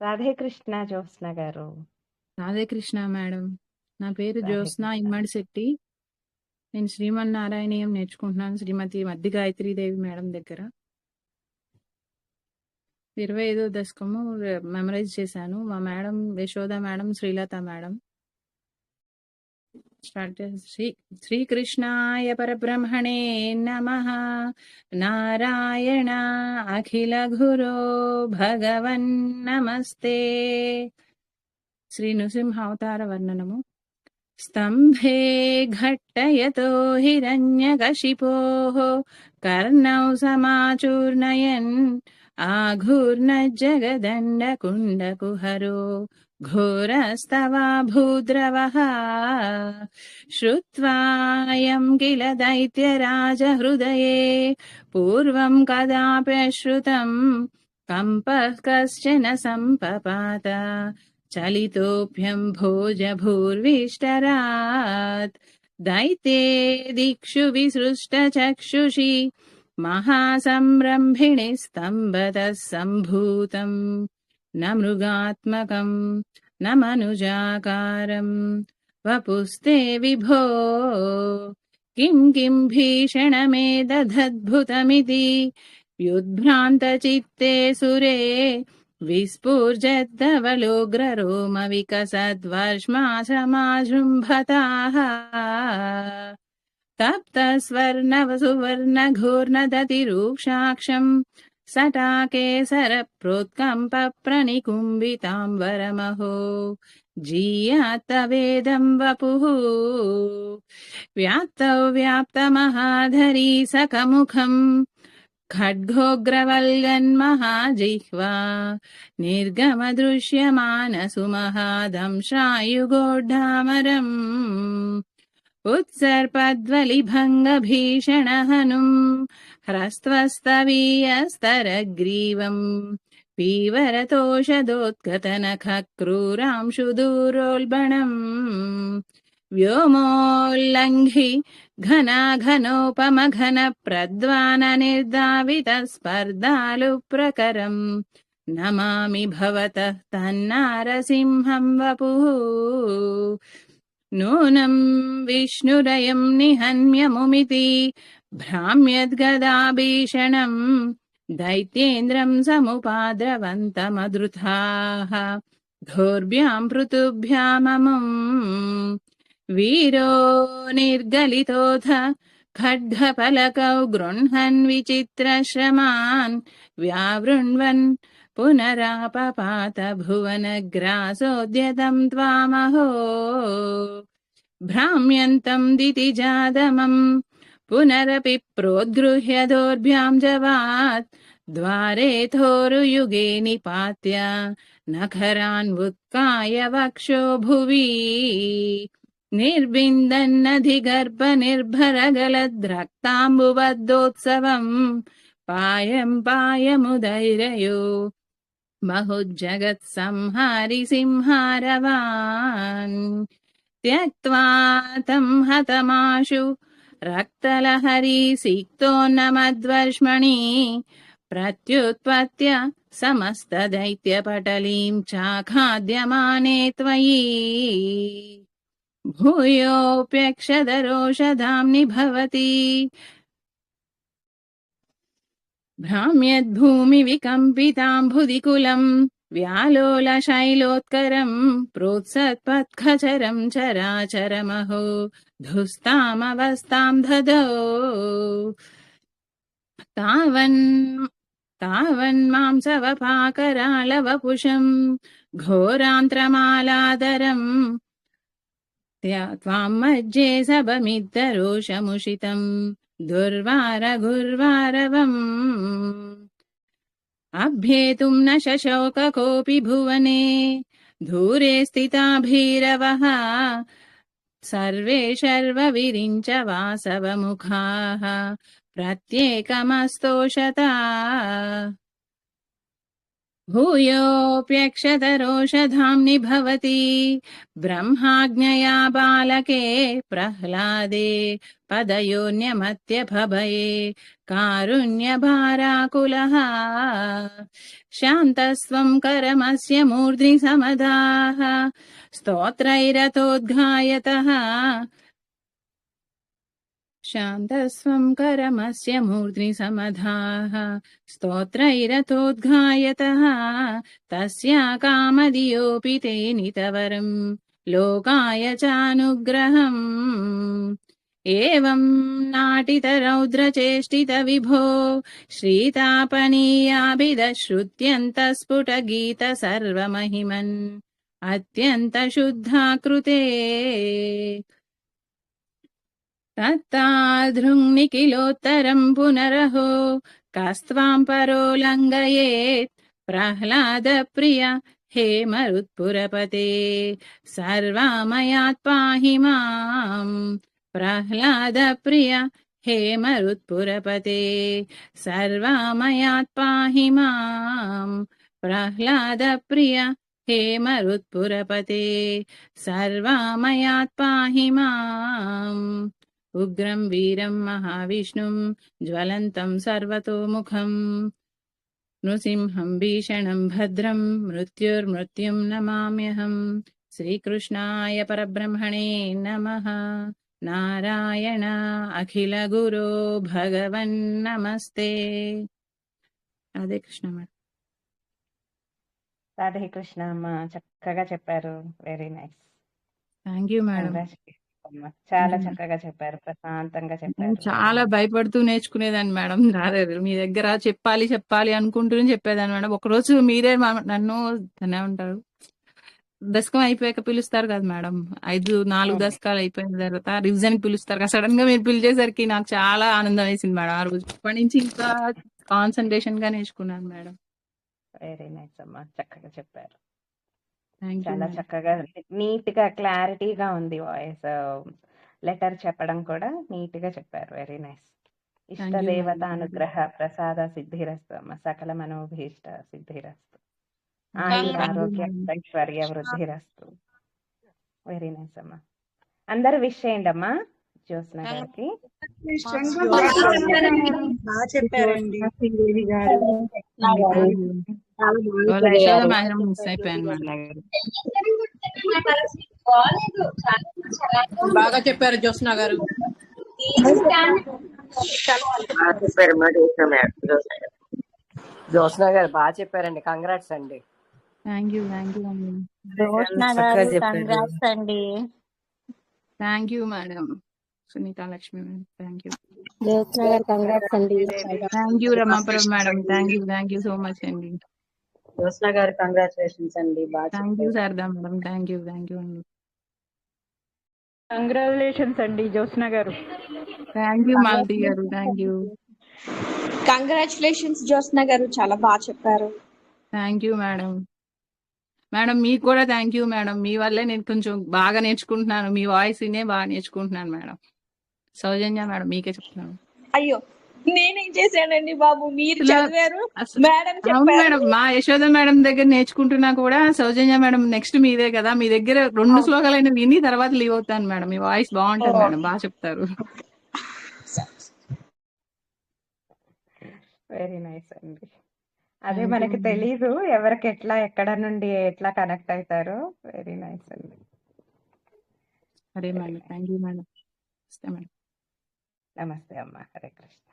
రాధే కృష్ణ జ్యోత్స్న గారు. రాధే కృష్ణ మేడం. నా పేరు రాధే జ్యోత్స్న కృష్ణ. ఇమ్మడి శెట్టి. నేను శ్రీమన్నారాయణీయం నేర్చుకుంటున్నాను శ్రీమతి మద్ది గాయత్రీదేవి మేడం దగ్గర. 25వ దశకము మెమరైజ్ చేశాను. మా madam Yashoda madam, Srilatha madam. Start శ్రీకృష్ణాయ పరబ్రహ్మణే నమః. నారాయణ అఖిల గురో భగవన్ నమస్తే. శ్రీ నృసింహ అవతార వర్ణనము. स्तम्भे घट्टयतो हिरण्यकशिपोः कर्णौ समाचूर्णयन् आघूर्णज्जगदण्डकुण्डकुहरो घोरस्तवा भूद्रवः श्रुत्वायं किल दैत्यराजहृदये पूर्वं कदाप्यश्रुतं कम्पः कश्चन सम्पपात चलितोऽभ्यं भोजभूर्विष्टरात् दैते दिक्षु विसृष्टचक्षुषि महासंरम्भिणि स्तम्भतः सम्भूतम् न मृगात्मकम् न मनुजाकारम् वपुस्ते विभो किं भीषणमेतदद्भुतमिति व्युद्भ्रान्तचित्ते सुरे विस्फुर्जद्धवलोग्ररोमविकसद्वर्ष्मासमाजृम्भताः तप्तस्वर्णवसुवर्णघोर्नदतिरूक्षाक्षम् सटाकेसरप्रोत्कम्पप्रनिकुम्बिताम्बरमहो जीयात्तवेदं वपुः व्याप्तौ व्याप्तमहाधरी सकमुखम् खड्गोग्रवल्गन्महाजिह्वा निर्गमदृश्यमानसुमहादंश्रायुगोड्डामरम् उत्सर्पद्वलिभङ्गभीषणहनुम् ह्रस्त्वस्तवीयस्तरग्रीवम् पीवरतोषदोद्गतनखक्रूरांशुदूरोल्बणम् व्योमोल्लङ्घि घनाघनोपमघनप्रद्वाननिर्दावितस्पर्धालुप्रकरम् नमामि भवतः तन्नारसिंहं वपुः नूनं विष्णुरयं निहन्म्यमुमिति भ्राम्यद्गदाभीषणम् दैत्येन्द्रं समुपाद्रवन्तमधृताः घोर्भ्यां पृथुभ्याममुम् वीरो निर्गलितोऽथ खड्गफलकौ गृह्णन् विचित्रश्रमान् व्यावृण्वन् पुनरापपात भुवनग्रासोद्यतं त्वामहो भ्राम्यन्तं दितिजातमम् पुनरपि प्रोद्गृह्य दोर्भ्यां जवात् द्वारे थोरुयुगे निपात्य नखरान् उत्काय वक्षो भुवि निर्बिन्दन्नधिगर्भनिर्भरगलद्रक्ताम्बुबद्धोत्सवम् पायमुदैरयो बहुजगत्संहारि सिंहारवान् त्यक्त्वा तं हतमाशु रक्तलहरी सिक्तोन्नमद्वर्ष्मणि प्रत्युत्पत्य समस्तदैत्यपटलीं चाखाद्यमाने त्वयि भूयोऽप्यक्षदरोषधाम्नि भवति भ्राम्यद्भूमिविकम्पिताम्भुदिकुलम् व्यालोलशैलोत्करम् प्रोत्सत्पत्खचरम् चराचरमहो धुस्तामवस्थां ददौ तावन्मांसवपाकराळवपुषम् घोरान्त्रमालादरम् त्वां मज्जे सबमिद्धरोषमुषितम् दुर्वारगुर्वारवम् अभ्येतुं न शशोक कोऽपि भुवने धूरे स्थिता भीरवः सर्वे शर्वविरिञ्च वासवमुखाः प्रत्येकमस्तोषता भूयोऽप्यक्षतरोषधाम्नि भवति ब्रह्माज्ञया बालके प्रह्लादे पदयोन्यमत्यभये कारुण्यभाराकुलः शान्तस्त्वं करमस्य मूर्ध्नि समदाः स्तोत्रैरतोद्घायतः शान्तस्वं करमस्य मूर्ध्नि समधाः स्तोत्रैरतोद्घायतः तस्या कामधियोऽपि ते नितवरम् लोकाय चानुग्रहम् एवं नाटितरौद्रचेष्टितविभो श्रीतापनीयाभिदश्रुत्यन्तस्फुटगीत सर्वमहिमन् अत्यन्तशुद्धाकृते तत्ताधृङ्निखिलोत्तरम् पुनरहो कस्त्वां परो लङ्घयेत् प्रह्लादप्रिय हे मरुत्पुरपते सर्वामयात् पाहि माम् प्रह्लादप्रिय हे मरुत्पुरपते सर्वामयात् पाहि माम् प्रह्लादप्रिय हे मरुत्पुरपते सर्वामयात् पाहि माम् उग्रं वीरं महाविष्णुं ज्वलन्तं सर्वतोमुखम् नृसिंहं भीषणं भद्रं मृत्युर्मृत्युं नमाम्यहम् श्रीकृष्णाय परब्रह्मणे नमः नारायण अखिलगुरो भगवन् नमस्ते రాధే కృష్ణ మేడం రాధే కృష్ణ అమ్మ, చక్కగా చెప్పారు. Very nice. Thank you madam congratulations అమ్మ, చాలా చక్కగా చెప్పారు, ప్రశాంతంగా నేను చెప్పారు. చాలా భయపడుతూ నేర్చుకునేదాన్ని మేడం. రాలేదు మీ దగ్గర చెప్పాలి చెప్పాలి అనుకుంటూనే చెప్పేదాన్ని మేడం. ఒకరోజు మీరే నన్ను ఏమంటారు దశకం అయిపోయాక పిలుస్తారు కదా మేడం, 4 దశకాలు అయిపోయిన తర్వాత రివిజన్ పిలుస్తారు కదా, సడన్ గా మీరు పిలిచేసరికి నాకు చాలా ఆనందం వేసింది మేడం. ఆ రోజు అప్పటి నుంచి ఇంకా కాన్సన్ట్రేషన్ గా నేర్చుకున్నాను మేడం. వెరీ నైస్ అమ్మ, చక్కగా చెప్పారు. థ్యాంక్ యూ చాలా మేడం. చక్కగా నీట్ గా క్లారిటీగా ఉంది వాయిస్. లెటర్ చెప్పడం కూడా నీట్ గా చెప్పారు. Very nice. ఇష్ట థ్యాంక్ యూ దేవత మేడం. అనుగ్రహ ప్రసాద సిద్ధిరస్తు అమ్మ, సకల మనోభీష్ట సిద్ధిరస్తు, థ్యాంక్ యూ ఆయురారోగ్య మేడం. ఐశ్వర్య వృద్ధిరస్తు. వెరీ నైస్ అమ్మా. అందరు విష్ చేయండి అమ్మా జ్యోత్స్న గారికి. బాగా చెప్పారండి. శ్రీదేవి గారు ఇవాళ యశోద మేడం మిస్ అయిపోయాను మేడం. బాగా చెప్పారు జ్యోత్స్న గారు. జ్యోత్స్న గారు బాగా చెప్పారండి. కంగ్రాట్స్ అండి. థ్యాంక్ యూ అండి. జ్యోత్స్న గారు కంగ్రాట్స్ అండి. Thank you madam. Sunitha Lakshmi madam thank you. Jyotsna garu congrats అండి. Thank you Ramapuram madam. Thank you so much అండి. జ్యోత్స్న గారు కంగ్రాచులేషన్స్ అండి. Thank you Sharada madam. Thank you అండి. కంగ్రాచులేషన్స్ అండి జ్యోత్స్న గారు. థ్యాంక్ యూ మాలతి గారు. Thank you. కంగ్రాచులేషన్స్ జ్యోత్స్న గారు, చాలా బాగా చెప్పారు. Thank you madam. మేడం మీకు కూడా థ్యాంక్ యూ మేడం. మీ వల్లే నేను కొంచెం బాగా నేర్చుకుంటున్నాను. మీ వాయిస్ నే బాగా నేర్చుకుంటున్నాను మేడం. సౌజన్య మేడం మీకే చెప్తున్నాను. అయ్యో నేనేం చేశానండి బాబు, మీరు చదివారు మేడం అవును చెప్పారు. మేడం, మా యశోద మేడం దగ్గర నేర్చుకుంటున్నా కూడా సౌజన్య మేడం నెక్స్ట్ మీదే కదా, మీ దగ్గర 2 శ్లోకాలైనా విని తర్వాత లీవ్ అవుతాను మేడం. మీ వాయిస్ బాగుంటుంది మేడం, బాగా చెప్తారు. వెరీ నైస్ అండి. అదే మనకి తెలీదు ఎవరికి ఎట్లా ఎక్కడ నుండి ఎట్లా కనెక్ట్ అవుతారో. వెరీ నైస్ అండి. సరే మేడం. Thank you madam. నమస్తే అమ్మ. హరే కృష్ణ.